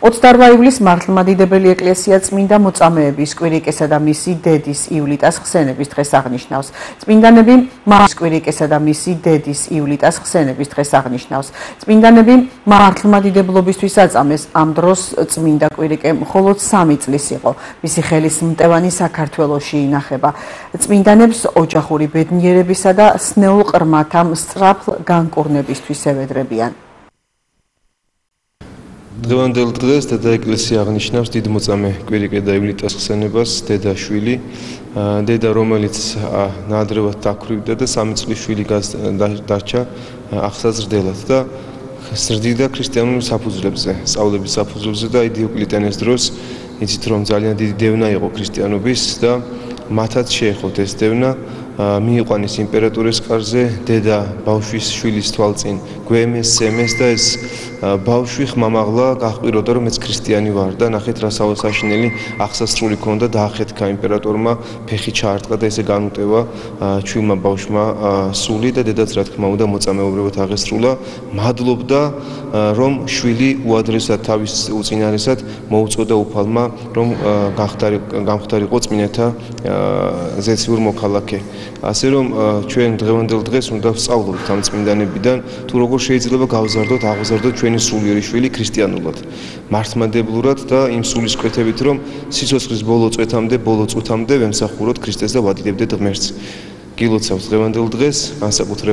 28 ივლისს მართლმადიდებელი ეკლესია წმინდა მოწამეების კვირიკესა და მისი დედის ივლიტას ხსენების დღეს აღნიშნავს. წმინდანები კვირიკესა და მისი დედის ივლიტას ხსენების დღეს აღნიშნავს. წმინდანები მართლმადიდებლობისთვის აწამეს ამ დროს წმინდა კვირიკე მხოლოდ 3 წლის იყო. მისი ხელის მტევანი საქართველოში ინახება. წმინდანებს ოჯახური ბედნიერებისა და სნეულ ყრმათა სწრაფ განკურნებისთვის ევედრებიან. დღევანდელ დღეს დედა ეკლესია აღნიშნავს დიდ მოწამე კვირიკე და ივლიტას ხსენებას. დედა შვილი, დედა რომელიც ნაადრევად დაქვრივდა და 3 წლის შვილი დარჩა აღსაზრდელად და ზრდიდა ქრისტიანულ საფუძვლებზე, სწავლების საფუძვლებზე და დიოკლეტიანეს დროს იცით რომ ძალიან დიდი დევნა იყო ქრისტიანობის და მათაც შეეხოთ ეს დევნა. მიიყვანეს იმპერატორის კარზე, დედა ბავშვის შვილის თვალწინ გვემეს, სემეს და ეს ბავშვი ხმამაღლა გაჰყვიროდა რომ მეც ქრისტიანი ვარ და ნახეთ რა საოცაშინელი აღსასრული ქონდა დაახეთქა იმპერატორმა, ფეხი ჩაარტყა და ესე განუტევა ჩვილმა ბავშვმა სული და დედაც რა თქმა უნდა მოწამეობრივად აღესრულა. მადლობდა რომ შვილი უადრესად თავის უწინარესად მოუწოდა უფალმა რომ გამხდარიყო წმინეთა ზეციურ მოქალაქე. ასე რომ ჩვენ დღევანდელ დღეს უნდა ვსწავლოთ ამ წმინდანებიდან თუ როგორ შეიძლება გავზარდოთ, აღზარდოთ ჩვენი სულიერი შვილი ქრისტიანულად, მართლმადებლურად და იმ სულისკვეთებით რომ სიცოცხლის ბოლო წუთამდე ვემსახუროთ ქრისტეს და ვადიდებდეთ ღმერთს. გილოცავთ დღევანდელ დღეს განსაკუთრებით